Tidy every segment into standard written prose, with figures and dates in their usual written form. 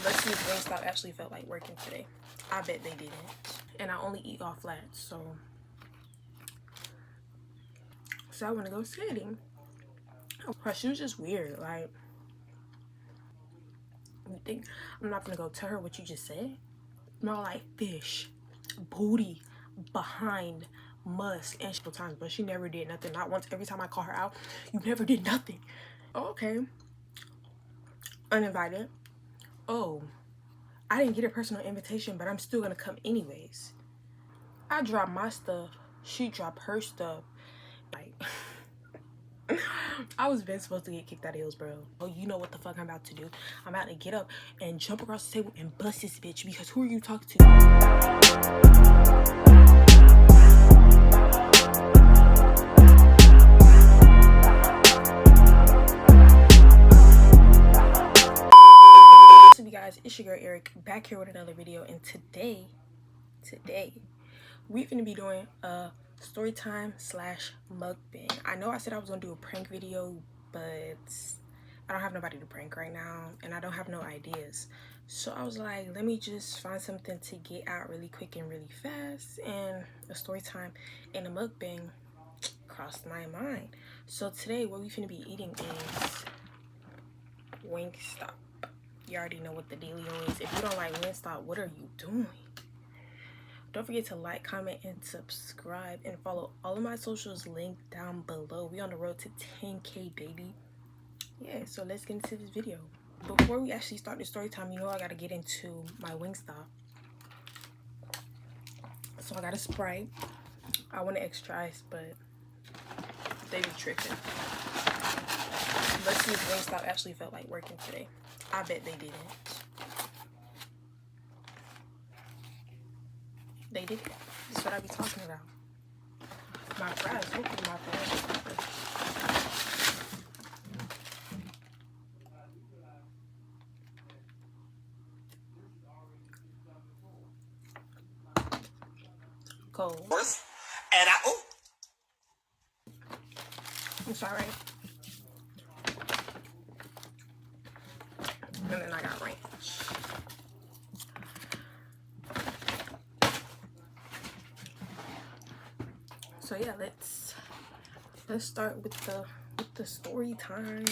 Let's see if Wingstop actually felt like working today. I bet they didn't. And I only eat all flats, so I want to go skating. Her shoes just weird. Like, you think I'm not gonna go tell her what you just said? No, like fish, booty, behind, must, and several times, but she never did nothing. Not once. Every time I call her out, you never did nothing. Oh, okay. Uninvited. Oh, I didn't get a personal invitation, but I'm still gonna come anyways. I drop my stuff. She dropped her stuff. Like, I was been supposed to get kicked out of Hills, bro. Oh, you know what the fuck I'm about to do? I'm about to get up and jump across the table and bust this bitch, because who are you talking to? What's up, you guys? It's your girl Eric, back here with another video, and today we're gonna be doing a story time / mukbang. I know I said I was gonna do a prank video, but I don't have nobody to prank right now, and I don't have no ideas. So I was like, let me just find something to get out really quick and really fast, and a story time and a mukbang crossed my mind. So today what we finna be eating is Wingstop. You already know what the dealio is. If you don't like Wingstop, what are you doing? Don't forget to like, comment, and subscribe, and follow all of my socials linked down below. We on the road to 10K, baby. Yeah, so let's get into this video. Before we actually start the story time, you know I gotta get into my Wingstop. So I got a Sprite. I want an extra ice, but they be tripping. Let's see if Wingstop actually felt like working today. I bet they didn't. They did it. That's what I be talking about. My fries. Hopefully my fries are proper. Cold. And It's alright. And then I got ranch. So yeah, let's start with the story time.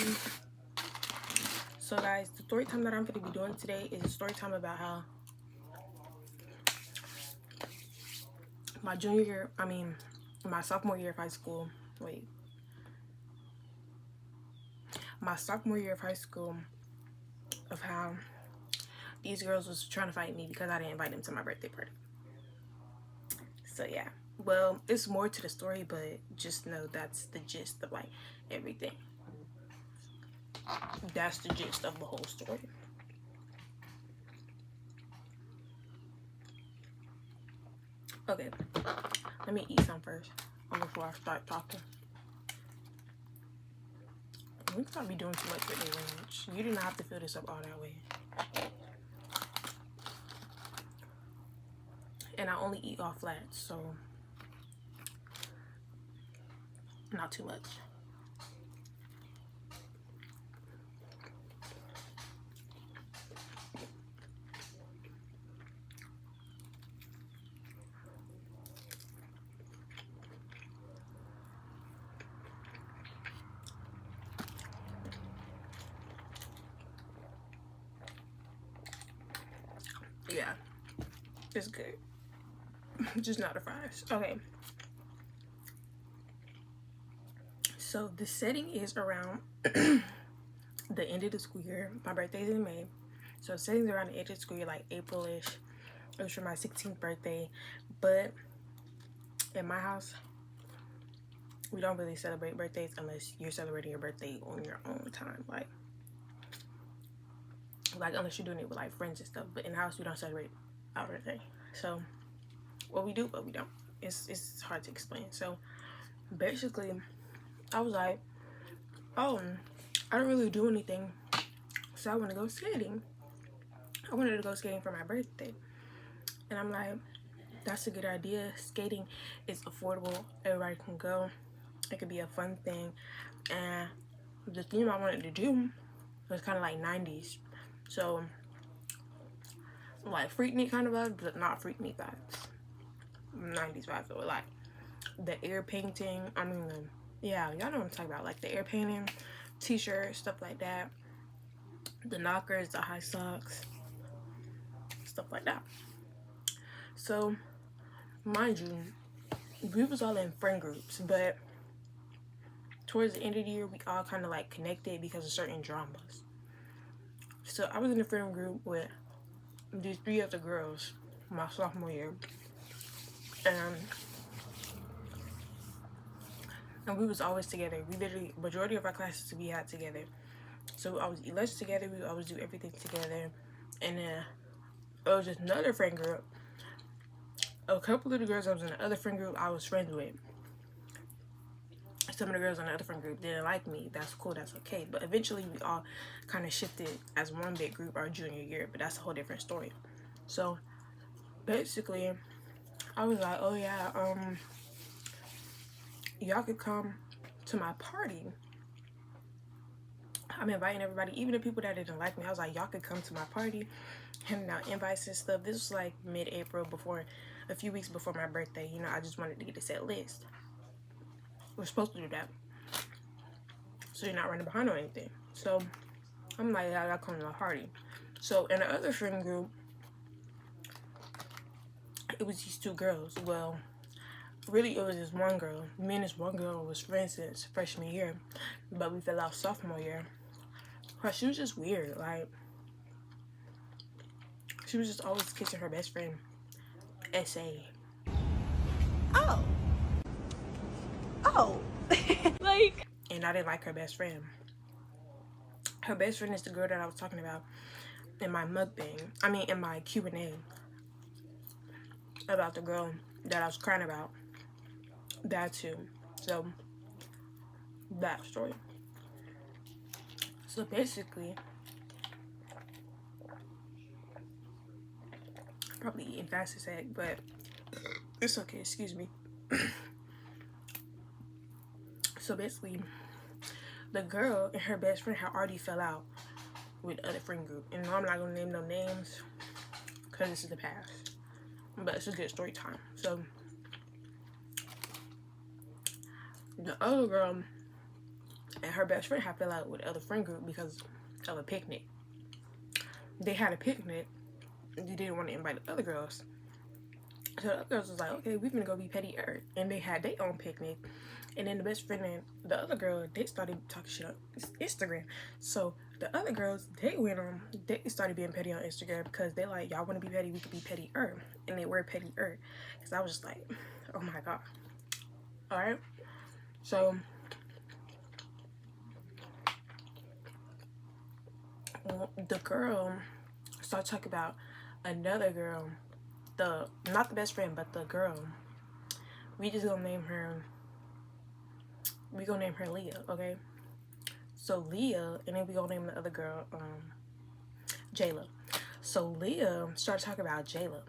So guys, the story time that I'm gonna be doing today is a story time about how my sophomore year of high school. My sophomore year of high school, of how these girls was trying to fight me because I didn't invite them to my birthday party. So yeah, well, it's more to the story, but just know that's the gist of like everything. That's the gist of the whole story. Okay, let me eat some first before I start talking. We can't be doing too much with the ranch. You do not have to fill this up all that way. And I only eat all flats, so not too much. Yeah, it's good. Just not the fries. Okay. So the setting is around the end of the school year. My birthday's in May. So the setting's around the end of the school year, like April-ish. It was for my 16th birthday. But in my house, we don't really celebrate birthdays unless you're celebrating your birthday on your own time. Like unless you're doing it with like friends and stuff. But in the house, we don't celebrate our birthday. So what we do, but we don't. It's hard to explain. So basically, I was like, oh, I don't really do anything, so I want to go skating. I wanted to go skating for my birthday, and I'm like, that's a good idea. Skating is affordable. Everybody can go. It could be a fun thing. And the theme I wanted to do was kind of like 90s. So like Freaknik kind of vibes, but not Freaknik vibes. 90s vibes, or like the air painting. I mean, yeah, y'all know what I'm talking about. Like the air painting, t-shirts, stuff like that. The knockers, the high socks, stuff like that. So, mind you, we was all in friend groups, but towards the end of the year, we all kind of like connected because of certain dramas. So I was in a friend group with these 3 other girls my sophomore year, and we was always together. We literally, majority of our classes we had together. So we always eat lunch together, we always do everything together. And then it was just another friend group. A couple of the girls I was in the other friend group I was friends with. Some of the girls in the other friend group didn't like me. That's cool, that's okay. But eventually we all kind of shifted as one big group our junior year, but that's a whole different story. So basically I was like, oh yeah, y'all could come to my party. I'm inviting everybody, even the people that didn't like me. I was like, y'all could come to my party, handing out invites and stuff. This was like mid-April, before, a few weeks before my birthday. You know, I just wanted to get a set list. We're supposed to do that, so you're not running behind or anything. So I'm like, I gotta come to my party. So in the other friend group, it was these 2 girls. Well, really it was this one girl. Me and this one girl was friends since freshman year, but we fell out sophomore year. But she was just weird. Like, she was just always kissing her best friend, S.A. Oh. Like, and I didn't like her best friend. Her best friend is the girl that I was talking about in my mukbang. I mean, in my Q&A about the girl that I was crying about. That too. So, that story. So basically, probably eating fast as heck, but it's okay, excuse me. So basically, the girl and her best friend had already fell out with the other friend group. And no, I'm not gonna name no names because this is the past, but it's a good story time. So the other girl and her best friend had fell out with the other friend group because of a picnic. They had a picnic and they didn't want to invite the other girls. So the other girls was like, okay, we're gonna go be petty earth. And they had their own picnic. And then the best friend and the other girl, they started talking shit on Instagram. So the other girls, they started being petty on Instagram because they like, y'all want to be petty, we could be petty earth. And they were petty earth. Because I was just like, oh my god. Alright? So the girl started talking about another girl, not the best friend, but the girl. We gonna name her Leah, okay? So Leah, and then we gonna name the other girl Jayla. So Leah started talking about Jayla,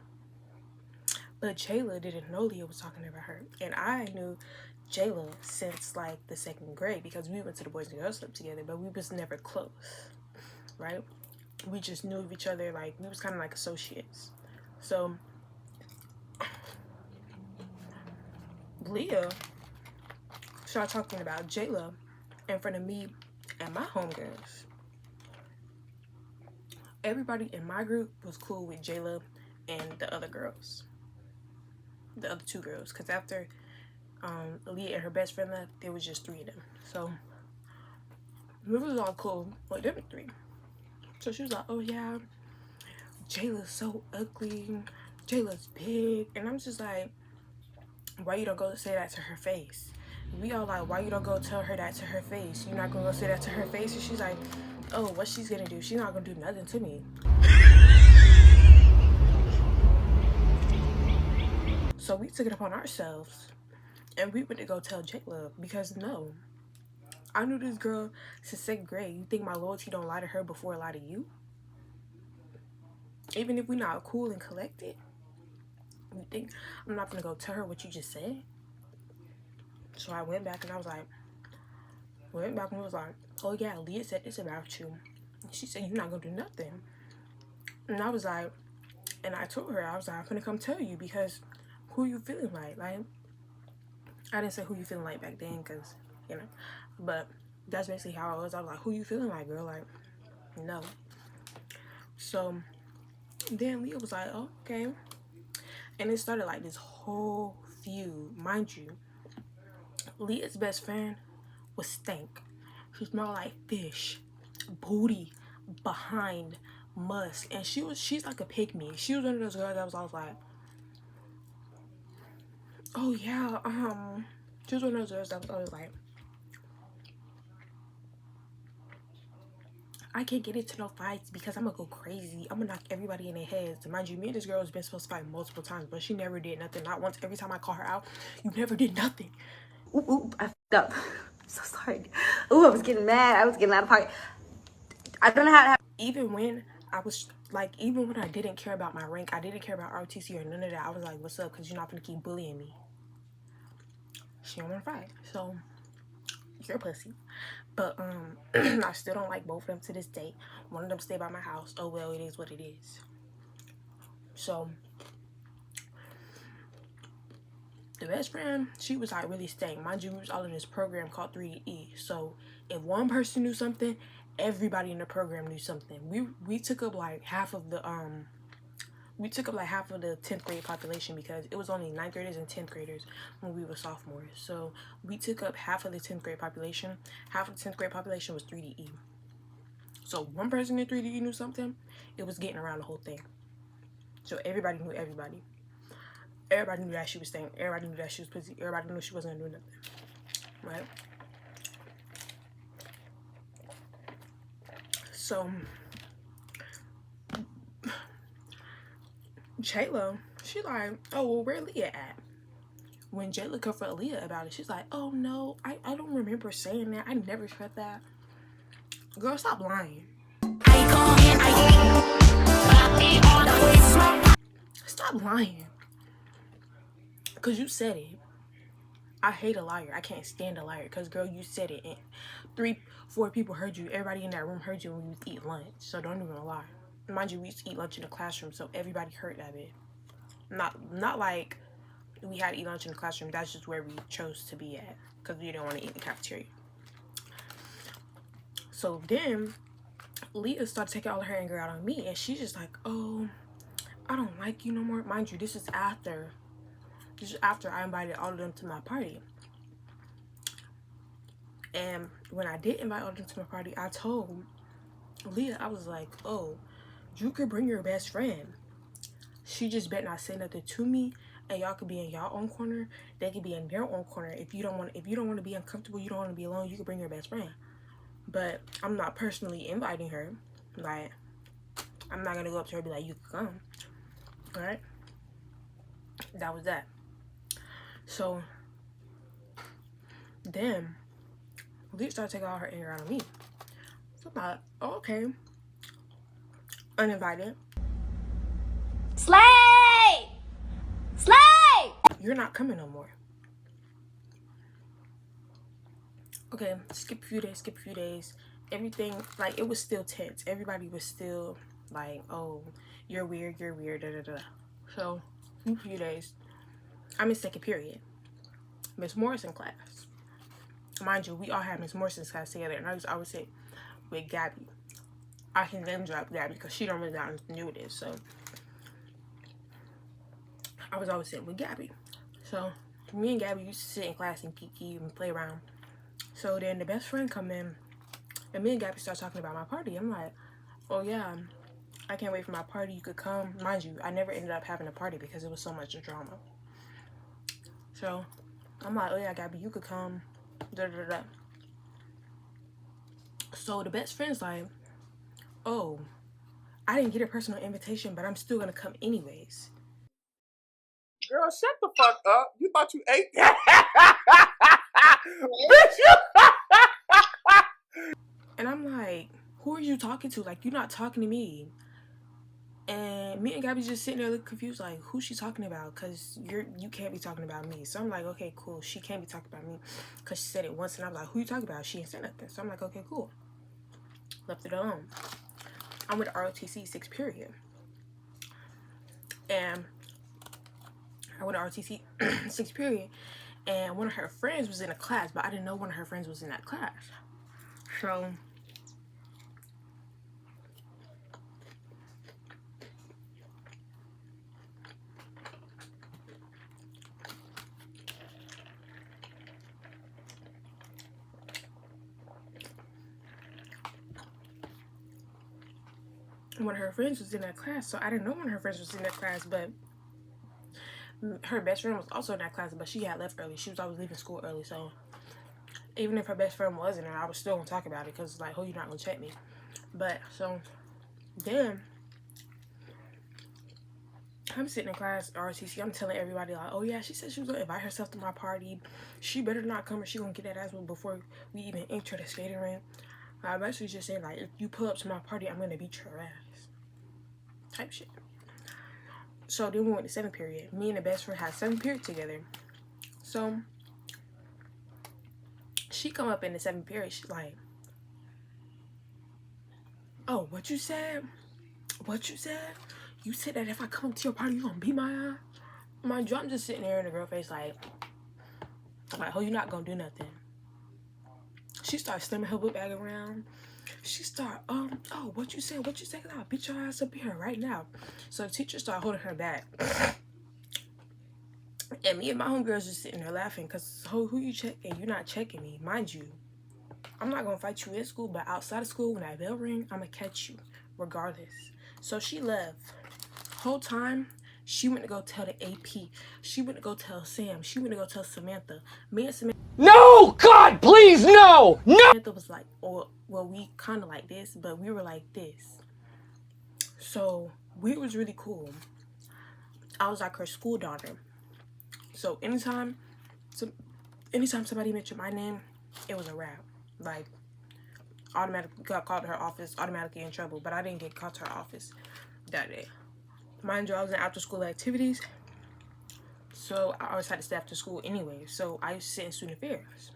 but Jayla didn't know Leah was talking about her. And I knew Jayla since like the 2nd grade because we went to the Boys and Girls Club together, but we was never close, right? We just knew of each other, like we was kind of like associates. So Leah started talking about Jayla in front of me and my homegirls. Everybody in my group was cool with Jayla and the other girls, the other 2 girls, because after Leah and her best friend left, there was just 3 of them. So we was all cool with them 3. So she was like, oh yeah, Jayla's so ugly, Jayla's big. And I'm just like, why you don't go say that to her face? We all like, why you don't go tell her that to her face? You're not gonna go say that to her face? And she's like, oh, what she's gonna do? She's not gonna do nothing to me. So we took it upon ourselves and we went to go tell Jayla, because no, I knew this girl since 2nd grade. You think my loyalty don't lie to her before it lie to you? Even if we not cool and collected, you think I'm not gonna go tell her what you just said? So I went back and was like, oh yeah, Leah said this about you. And she said, you're not gonna do nothing. And I was like, And I told her, I was like, I'm gonna come tell you because who you feeling like? Like, I didn't say who you feeling like back then because, you know, but that's basically how I was. I was like, who you feeling like, girl? Like, no. So then Leah was like, oh, okay. And it started like this whole feud. Mind you, Leah's best friend was stank. She smelled like fish, booty, behind, musk. And she's like a pygmy. She was one of those girls that was always like, oh yeah, she was one of those girls that was always like, I can't get into no fights because I'm gonna go crazy. I'm gonna knock everybody in their heads. And mind you, me and this girl has been supposed to fight multiple times, but she never did nothing. Not once. Every time I call her out, you never did nothing. Oop, I fucked up. I'm so sorry. Ooh, I was getting mad. I was getting out of pocket. I don't know how to have. Even when I was like, even when I didn't care about my rank, I didn't care about RTC or none of that. I was like, what's up? Because you're not gonna keep bullying me. She don't wanna fight. So you're a pussy. But I still don't like both of them to this day. One of them stay by my house. Oh well, it is what it is. So the best friend, she was like really staying. Mind you, we was all in this program called 3E. So if one person knew something, everybody in the program knew something. We took up like half of the 10th grade population because it was only 9th graders and 10th graders when we were sophomores. So we took up half of the 10th grade population. Half of the 10th grade population was 3DE. So one person in 3DE knew something, it was getting around the whole thing. So everybody knew everybody. Everybody knew that she was staying. Everybody knew that she was pussy. Everybody knew she wasn't gonna do nothing. Right? So Jayla, she like, oh well, where Leah at? When Jayla confronted Leah about it, she's like, oh no, I don't remember saying that. I never said that. Girl, stop lying. Stop lying. Because you said it. I hate a liar. I can't stand a liar. Because, girl, you said it. And 3-4 people heard you. Everybody in that room heard you when you used to eat lunch. So don't even lie. Mind you, we used to eat lunch in the classroom. So everybody heard that bit. Not like we had to eat lunch in the classroom. That's just where we chose to be at. Because we didn't want to eat in the cafeteria. So then, Leah started taking all her anger out on me. And she's just like, oh, I don't like you no more. Mind you, this is after I invited all of them to my party. And when I did invite all of them to my party, I told Leah, I was like, oh, you could bring your best friend. She just better not say nothing to me, and y'all could be in y'all own corner. They could be in their own corner. If you don't want to be uncomfortable, you don't want to be alone, you could bring your best friend. But I'm not personally inviting her. Like, I'm not gonna go up to her and be like, you can come. Alright? That was that. So then Leah started taking all her anger out on me. So I thought, oh, okay. Uninvited. Slay! Slay! You're not coming no more. Okay, skip a few days. Everything, like, it was still tense. Everybody was still like, oh, you're weird, da da da. So, a few days, I'm in second period. Miss Morrison class. Mind you, we all had Miss Morrison's class together, and I was always sit with Gabby. I can name drop Gabby because she don't really got nothing to do with it. So I was always sitting with Gabby. So me and Gabby used to sit in class and kiki and play around. So then the best friend come in, and me and Gabby start talking about my party. I'm like, oh yeah, I can't wait for my party. You could come. Mind you, I never ended up having a party because it was so much drama. So I'm like, oh yeah, Gabby, you could come. Da da da. So the best friend's like, oh, I didn't get a personal invitation, but I'm still gonna come anyways. Girl, shut the fuck up. You thought you ate that? Bitch, And I'm like, who are you talking to? Like, you're not talking to me. And me and Gabby's just sitting there looking confused, like, who's she talking about? Because you can't be talking about me. So I'm like, okay, cool. She can't be talking about me because she said it once. And I was like, who you talking about? She ain't said nothing. So I'm like, okay, cool. Left it alone. I'm with ROTC 6th period. and I went to RTC 6th period, and one of her friends was in a class, but I didn't know one of her friends was in that class. So one of her friends was in that class, so I didn't know one of her friends was in that class, but her best friend was also in that class, but she had left early. She was always leaving school early, so even if her best friend wasn't there, I was still gonna talk about it, because like, oh, you're not gonna check me. But so then I'm sitting in class RTC. I'm telling everybody like, oh yeah, she said she was gonna invite herself to my party. She better not come, or she gonna get that ass before we even enter the skating rink. I'm actually just saying, like, if you pull up to my party, I'm gonna beat your ass, type shit. So then we went to 7th period. Me and the best friend had 7th period together. So she come up in the 7th period. She's like, oh, what you said? What you said? You said that if I come to your party, you gonna beat my ass? Mind you, I'm just sitting there in the girl face like, oh, you're not gonna do nothing. She started slamming her book bag around. She started, oh, what you said? What you said? I'll beat your ass up here right now. So the teacher started holding her back. And me and my homegirls just sitting there laughing, because who you checking? You're not checking me. Mind you, I'm not going to fight you in school, but outside of school, when that bell ring, I'm going to catch you regardless. So she left. Whole time, she went to go tell the AP. She went to go tell Sam. She went to go tell Samantha. Me and Samantha. No! God, please, no! No! Samantha was like, oh, well, we kind of like this, but we were like this. So we was really cool. I was like her school daughter. So anytime somebody mentioned my name, it was a wrap. Like, automatically got called to her office, automatically in trouble. But I didn't get called to her office that day. Mind you, I was in after school activities, so I always had to stay after school anyway. So I used to sit in student affairs.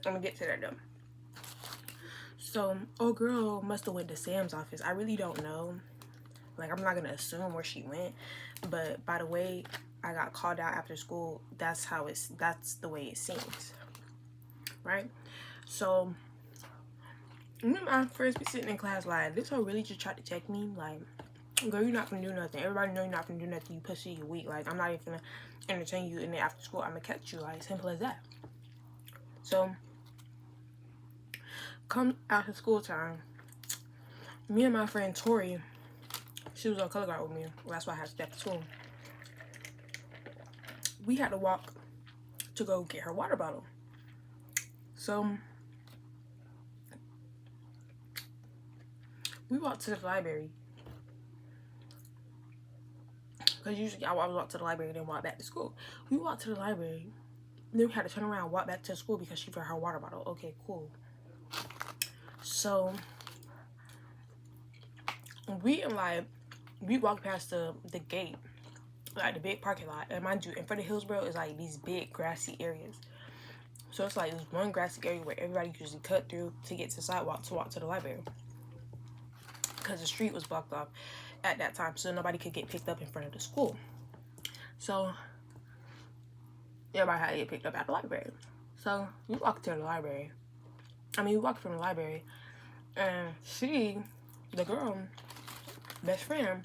I'm gonna get to that though. So old girl must have went to Sam's office. I really don't know. Like, I'm not gonna assume where she went, but by the way I got called out after school, that's the way it seems, right? So me and my friends be sitting in class like, this hoe really just tried to check me. Like, girl, you're not gonna do nothing. Everybody know you're not gonna do nothing. You pussy, you weak. Like, I'm not even gonna entertain you, and then after school I'm gonna catch you. Like, simple as that. So come after school time, me and my friend Tori, she was on color guard with me. Well, that's why I had to stay after school. We had to walk to go get her water bottle. So we walked to the library, because usually I would walk to the library and then walk back to school. We walked to the library, and then we had to turn around and walk back to school because she forgot her water bottle. Okay, cool. So we walked past the gate, like the big parking lot, and mind you, in front of Hillsborough is like these big grassy areas. So it's like this one grassy area where everybody usually cut through to get to the sidewalk to walk to the library, because the street was blocked off at that time, so nobody could get picked up in front of the school. So everybody had to get picked up at the library. So we walked to the library. We walked from the library, and she, the girl, best friend,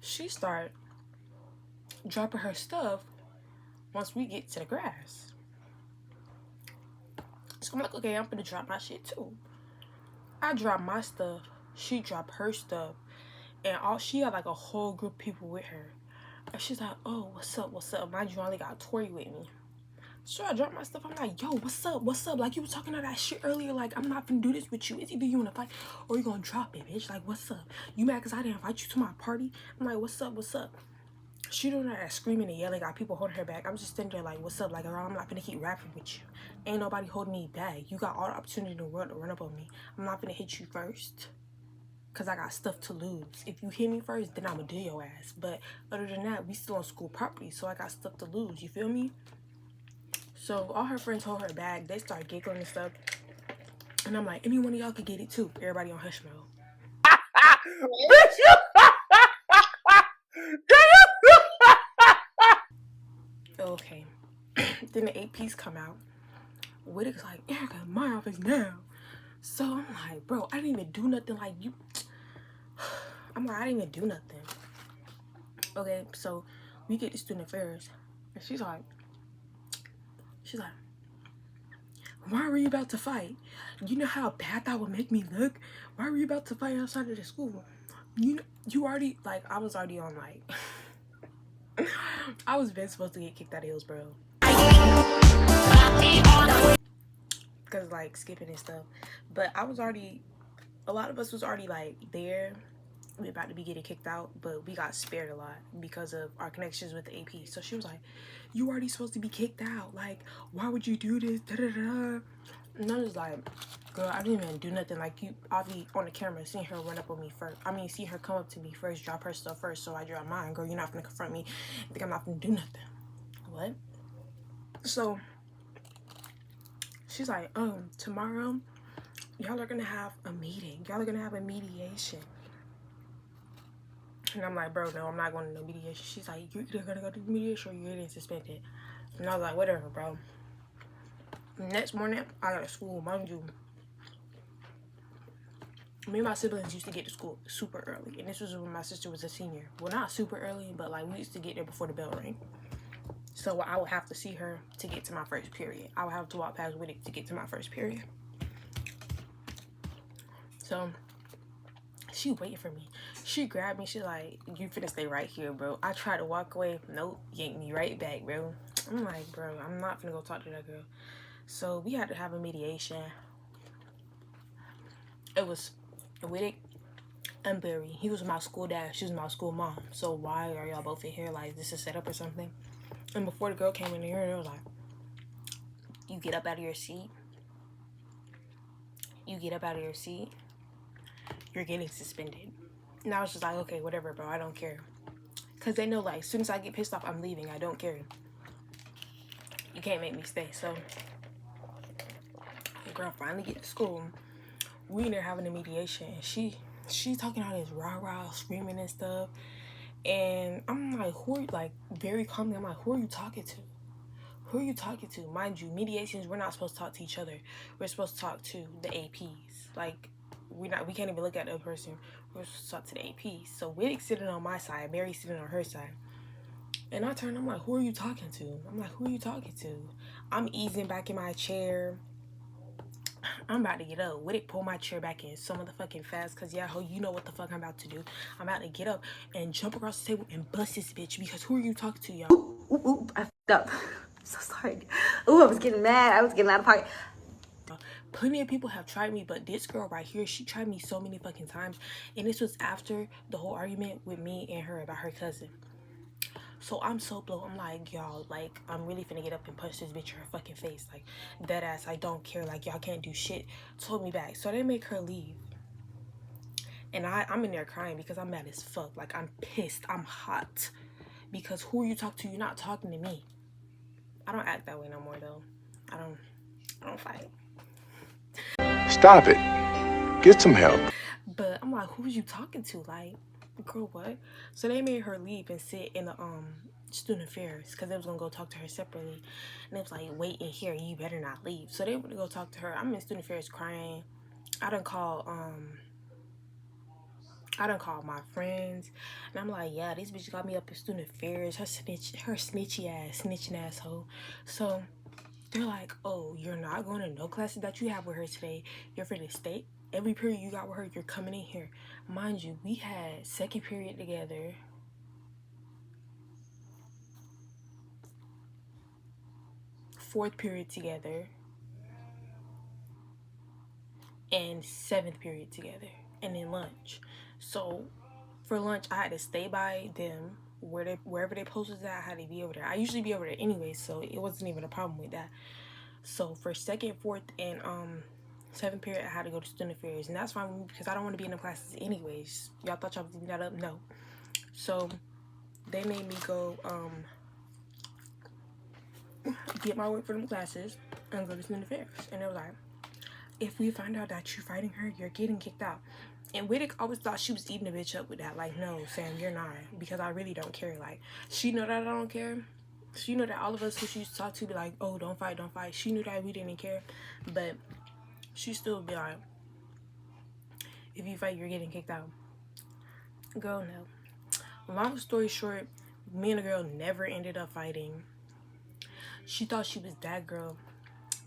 she started dropping her stuff once we get to the grass. So I'm like, okay, I'm gonna drop my shit too. I dropped my stuff, she dropped her stuff, and she had like a whole group of people with her. And she's like, oh, what's up? Mind you, I only got Tori with me. So I dropped my stuff. I'm like, yo, what's up? Like, you were talking to that shit earlier. Like, I'm not gonna do this with you. It's either you wanna fight or you gonna drop it, bitch. Like, what's up? You mad because I didn't invite you to my party? I'm like, what's up? She doing that screaming and yelling, got people holding her back. I'm just sitting there like, what's up? Like, girl, I'm not gonna keep rapping with you. Ain't nobody holding me back. You got all the opportunity to run up on me. I'm not gonna hit you first, because I got stuff to lose. If you hit me first, then I'm gonna do your ass. But other than that, we still on school property, so I got stuff to lose. You feel me? So all her friends hold her back. They start giggling and stuff. And I'm like, any one of y'all could get it too. Everybody on hush mode. Bitch, you... Then the APs come out. Whittick's like, Erica, my office now. So I'm like, bro, I didn't even do nothing. Like, you. I'm like, I didn't even do nothing. Okay, so we get to student affairs, and she's like, why were you about to fight? You know how bad that would make me look? Why were you about to fight outside of the school? You already, like, I was already on, like, I was been supposed to get kicked out of Hillsboro. Because, like, skipping and stuff. But I was already, a lot of us was already, like, there. We about to be getting kicked out, but we got spared a lot because of our connections with the AP. So she was like, you already supposed to be kicked out. Like, why would you do this? Da, da, da. And I was like, girl, I didn't even do nothing. Like, you, I'll be on the camera seeing her run up on me first. I mean, see her come up to me first, drop her stuff first. So I drop mine. Girl, you're not gonna confront me. I think I'm not gonna do nothing. What? So she's like, tomorrow, y'all are gonna have a meeting. Y'all are gonna have a mediation. And I'm like, bro, no, I'm not going to no mediation. She's like, you're either gonna go to the mediation or you're getting suspended. And I was like, whatever, bro. Next morning, I got to school, mind you. Me and my siblings used to get to school super early. And this was when my sister was a senior. Well, not super early, but like we used to get there before the bell rang. So I would have to see her to get to my first period. I would have to walk past Whittick to get to my first period. So she waiting for me. She grabbed me. She's like, you finna stay right here, bro. I tried to walk away. Nope. Yanked me right back, bro. I'm like, bro, I'm not finna go talk to that girl. So we had to have a mediation. It was Whittick and Barry. He was my school dad. She was my school mom. So why are y'all both in here? Like, this is set up or something? And before the girl came in here, it was like, you get up out of your seat. You get up out of your seat. You're getting suspended. And I was just like, okay, whatever, bro. I don't care. Because they know, like, as soon as I get pissed off, I'm leaving. I don't care. You can't make me stay. So, the girl finally get to school. We in there having a mediation. And she talking all this rah-rah, screaming and stuff. And I'm like, who are you, like, very calmly, I'm like, who are you talking to? Who are you talking to? Mind you, mediations, we're not supposed to talk to each other. We're supposed to talk to the APs. Like, we can't even look at the other person. We're supposed to talk to the APs. So Whittick's sitting on my side, Mary's sitting on her side. And I turned, I'm like, who are you talking to? I'm like, who are you talking to? I'm easing back in my chair. I'm about to get up. Whittick pulled my chair back in so motherfucking fast. Cause yeah, ho, you know what the fuck I'm about to do. I'm about to get up and jump across the table and bust this bitch. Because who are you talking to, y'all? Ooh, I fucked up. I'm so sorry. Ooh, I was getting mad. I was getting out of pocket. Plenty of people have tried me, but this girl right here, she tried me so many fucking times. And this was after the whole argument with me and her about her cousin. So I'm so blown. I'm like, y'all, like, I'm really finna get up and punch this bitch in her fucking face. Like, dead ass, I don't care. Like, y'all can't do shit. Told me back. So they make her leave. And I'm in there crying because I'm mad as fuck. Like, I'm pissed. I'm hot. Because who are you talking to? You're not talking to me. I don't act that way no more, though. I don't fight. Stop it. Get some help. But I'm like, who was you talking to? Like, girl, what? So they made her leave and sit in the student affairs because they was gonna go talk to her separately. And it was like, wait in here, you better not leave. So they went to go talk to her. I'm in student affairs crying. I done call my friends, and I'm like, yeah, this bitch got me up in student affairs. Her snitching asshole. So they're like, oh, you're not going to no classes that you have with her today. You're finna stay. Every period you got with her, you're coming in here. Mind you, we had second period together. Fourth period together. And seventh period together. And then lunch. So for lunch, I had to stay by them. Wherever they posted that, I had to be over there. I usually be over there anyway, so it wasn't even a problem with that. So for second, fourth, and seventh period, I had to go to student affairs, and that's fine with me because I don't want to be in the classes anyways. Y'all thought y'all was giving that up? No. So they made me go get my work for them classes and go to student affairs. And they were like, if we find out that you're fighting her, you're getting kicked out. And Whittick always thought she was eating a bitch up with that. Like, no, Sam, you're not. Because I really don't care. Like, she know that I don't care. So you know that all of us who she used to talk to be like, oh, don't fight, don't fight. She knew that we didn't care, but she still be like, if you fight, you're getting kicked out. Girl, no. Long story short, me and the girl never ended up fighting. She thought she was that girl,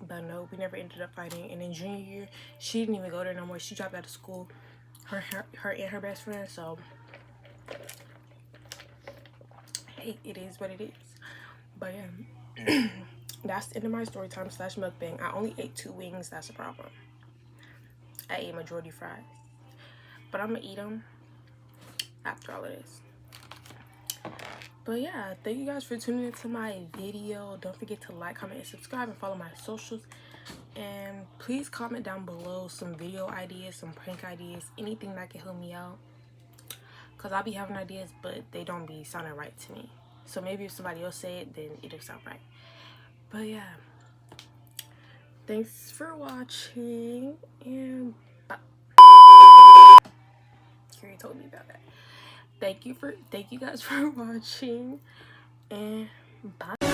but no, we never ended up fighting. And in junior year, she didn't even go there no more. She dropped out of school, her and her best friend. So hey, it is what it is. But yeah, that's the end of my story time / mukbang. I only ate 2 wings. That's a problem. I ate majority fries, but I'm gonna eat them after all of this. But yeah, thank you guys for tuning into my video. Don't forget to like, comment, and subscribe, and follow my socials. And please comment down below some video ideas, some prank ideas, anything that can help me out, because I'll be having ideas but they don't be sounding right to me. So maybe if somebody else say it, then it'll sound right. But yeah, thanks for watching, and Kiri told me about that. Thank you guys for watching, and bye.